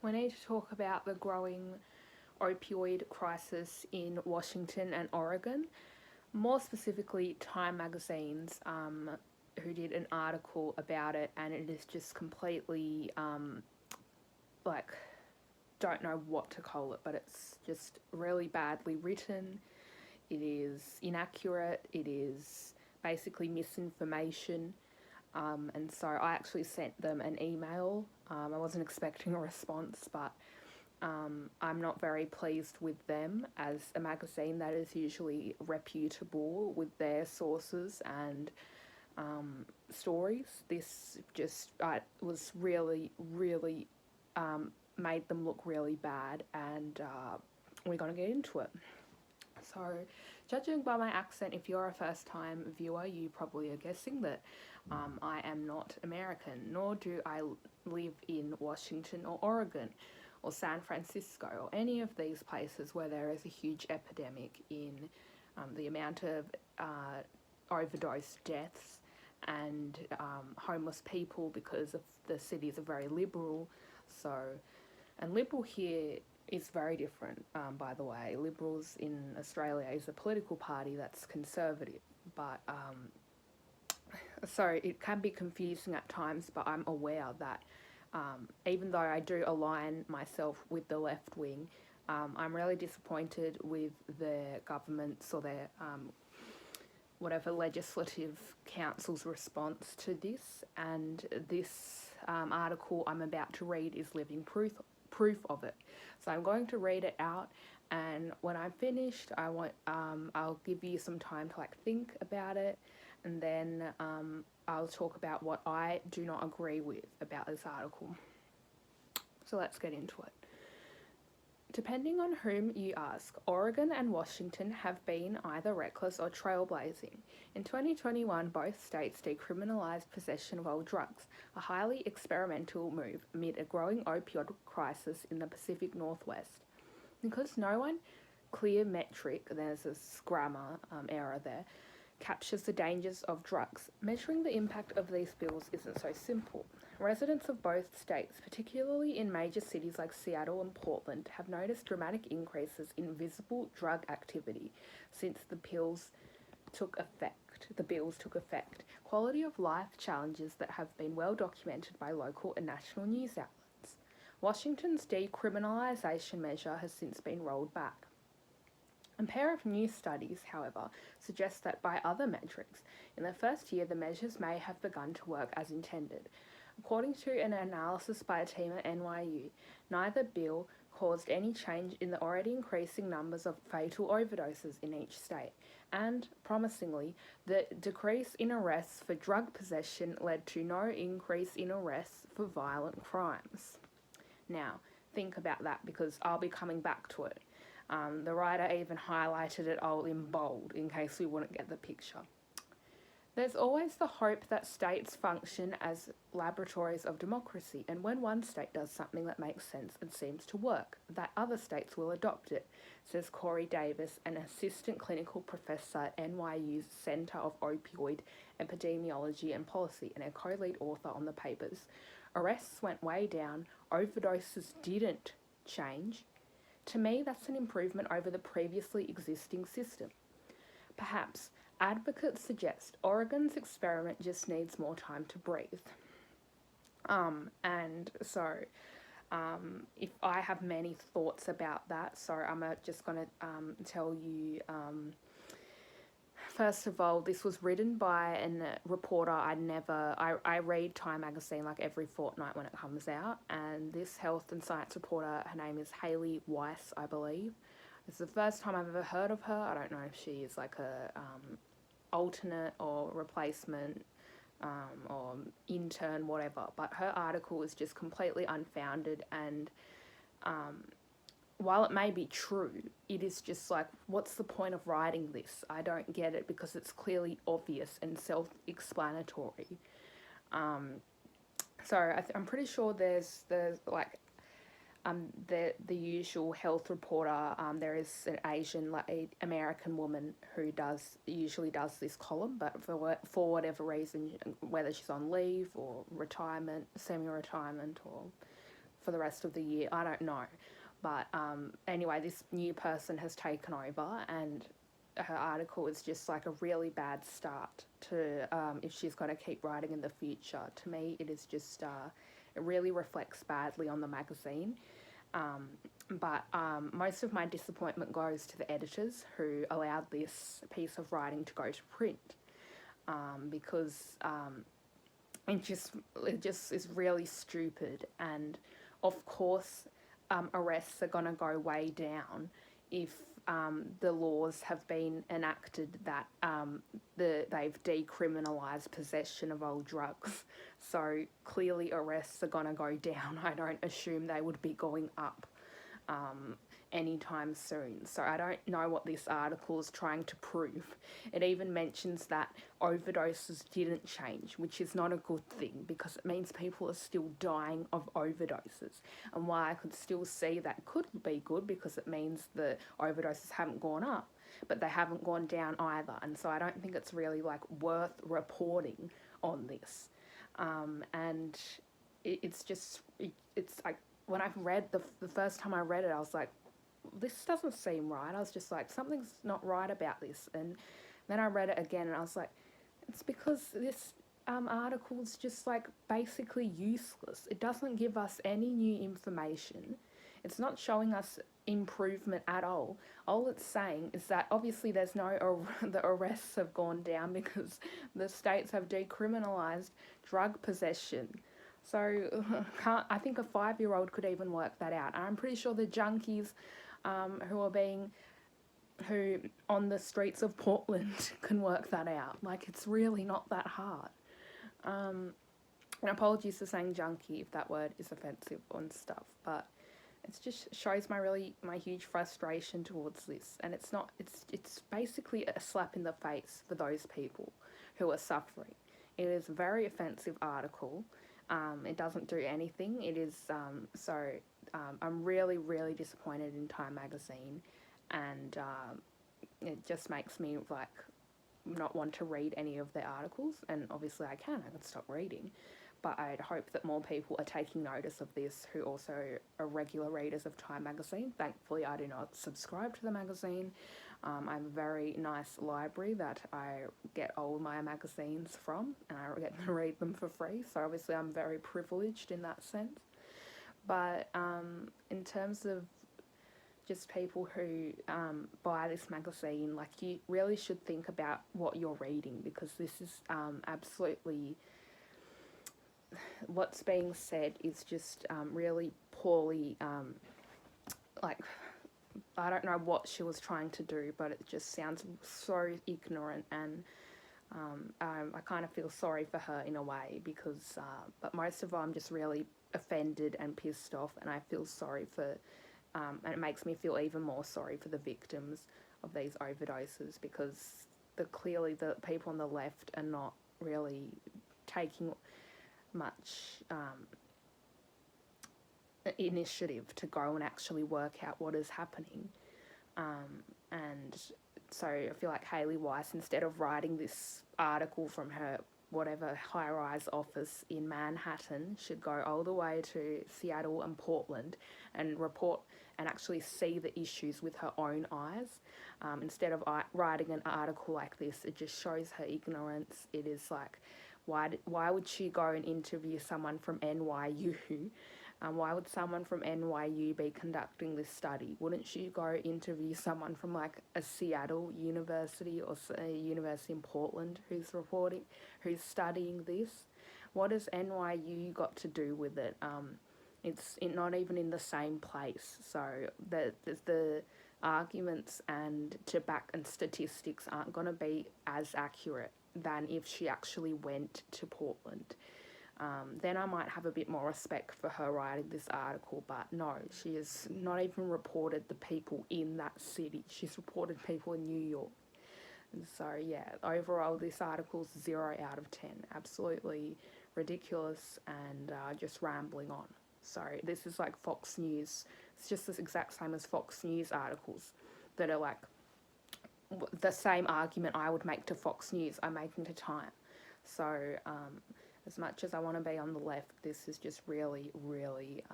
we need to talk about the growing opioid crisis in Washington and Oregon. More specifically, Time magazine's who did an article about it, and it is just completely like, don't know what to call it, but it's just really badly written. It is inaccurate. It is basically misinformation. And so I actually sent them an email. I wasn't expecting a response, but I'm not very pleased with them as a magazine that is usually reputable with their sources and stories. This just was really, really made them look really bad, and we're going to get into it. So, judging by my accent, if you're a first-time viewer, you probably are guessing that I am not American, nor do I live in Washington or Oregon or San Francisco or any of these places where there is a huge epidemic in the amount of overdose deaths and homeless people, because of the cities are very liberal. So, and liberal here is very different, by the way. Liberals in Australia is a political party that's conservative, but so it can be confusing at times, but I'm aware that even though I do align myself with the left wing, I'm really disappointed with their government's or their whatever legislative council's response to this, and this article I'm about to read is living proof of it. So I'm going to read it out, and when I'm finished, I'll give you some time to think about it, and then I'll talk about what I do not agree with about this article. So let's get into it. Depending on whom you ask, Oregon and Washington have been either reckless or trailblazing. In 2021, both states decriminalised possession of all drugs, a highly experimental move amid a growing opioid crisis in the Pacific Northwest. Because no one clear metric, there's a grammar error there, captures the dangers of drugs, measuring the impact of these bills isn't so simple. Residents of both states, particularly in major cities like Seattle and Portland, have noticed dramatic increases in visible drug activity since the bills took effect. Quality of life challenges that have been well documented by local and national news outlets. Washington's decriminalisation measure has since been rolled back. A pair of new studies, however, suggest that by other metrics, in the first year the measures may have begun to work as intended. According to an analysis by a team at NYU, neither bill caused any change in the already increasing numbers of fatal overdoses in each state, and, promisingly, the decrease in arrests for drug possession led to no increase in arrests for violent crimes. Now, think about that, because I'll be coming back to it. The writer even highlighted it all in bold in case we wouldn't get the picture. There's always the hope that states function as laboratories of democracy, and when one state does something that makes sense and seems to work, that other states will adopt it, says Corey Davis, an assistant clinical professor at NYU's Center of Opioid Epidemiology and Policy and a co-lead author on the papers. Arrests went way down, overdoses didn't change. To me, that's an improvement over the previously existing system. Perhaps advocates suggest Oregon's experiment just needs more time to breathe. And so if I have many thoughts about that, so I'm just going to tell you, first of all, this was written by a reporter I read Time magazine every fortnight when it comes out, and this health and science reporter, her name is Haley Weiss, I believe. It's the first time I've ever heard of her. I don't know if she is a alternate or replacement or intern, whatever, but her article is just completely unfounded, and while it may be true, it is just what's the point of writing this? I don't get it, because it's clearly obvious and self-explanatory. So I'm pretty sure there's the usual health reporter. There is an Asian American woman who usually does this column, but for whatever reason, whether she's on leave or retirement, semi-retirement, or for the rest of the year. I don't know. But anyway, this new person has taken over, and her article is just like a really bad start to if she's going to keep writing in the future. To me, it is just, it really reflects badly on the magazine. But most of my disappointment goes to the editors who allowed this piece of writing to go to print, because it just is really stupid. And of course, arrests are going to go way down if the laws have been enacted that they've decriminalised possession of old drugs. So clearly arrests are going to go down. I don't assume they would be going up anytime soon. So I don't know what this article is trying to prove. It even mentions that overdoses didn't change, which is not a good thing because it means people are still dying of overdoses. And while I could still see that could be good because it means the overdoses haven't gone up, but they haven't gone down either. And so I don't think it's really like worth reporting on this. And it's like, when I read the first time I read it, I was like, this doesn't seem right. I was just like, something's not right about this. And then I read it again and I was like, it's because this article's just like basically useless. It doesn't give us any new information. It's not showing us improvement at all. All it's saying is that obviously there's the arrests have gone down because the states have decriminalised drug possession. So I think a 5-year-old could even work that out. I'm pretty sure the junkies who on the streets of Portland can work that out. Like, it's really not that hard. And apologies for saying junkie if that word is offensive and stuff, but it just shows my huge frustration towards this. And it's basically a slap in the face for those people who are suffering. It is a very offensive article. It doesn't do anything. It is, I'm really, really disappointed in Time magazine, and it just makes me, like, not want to read any of their articles, and obviously I can stop reading, but I'd hope that more people are taking notice of this who also are regular readers of Time magazine. Thankfully, I do not subscribe to the magazine. I have a very nice library that I get all my magazines from, and I get to read them for free, so obviously I'm very privileged in that sense. But in terms of just people who buy this magazine, like, you really should think about what you're reading, because this is absolutely, what's being said is just really poorly, like, I don't know what she was trying to do, but it just sounds so ignorant, and I kind of feel sorry for her in a way, because, but most of all, I'm just really offended and pissed off, and I feel sorry for, and it makes me feel even more sorry for the victims of these overdoses, because clearly the people on the left are not really taking much initiative to go and actually work out what is happening. And so I feel like Haley Weiss, instead of writing this article from her whatever high-rise office in Manhattan, should go all the way to Seattle and Portland and report and actually see the issues with her own eyes. Instead of writing an article like this, it just shows her ignorance. It is like, why would she go and interview someone from NYU? Why would someone from NYU be conducting this study? Wouldn't she go interview someone from like a Seattle university or a university in Portland who's studying this? What has NYU got to do with it? It's not even in the same place. So the arguments and statistics aren't going to be as accurate than if she actually went to Portland. Then I might have a bit more respect for her writing this article, but no, she has not even reported the people in that city. She's reported people in New York. And so, yeah, overall, this article's 0 out of 10. Absolutely ridiculous and just rambling on. So this is like Fox News. It's just the exact same as Fox News articles that are like the same argument I would make to Fox News, I'm making to Time. So, as much as I want to be on the left, this is just really, really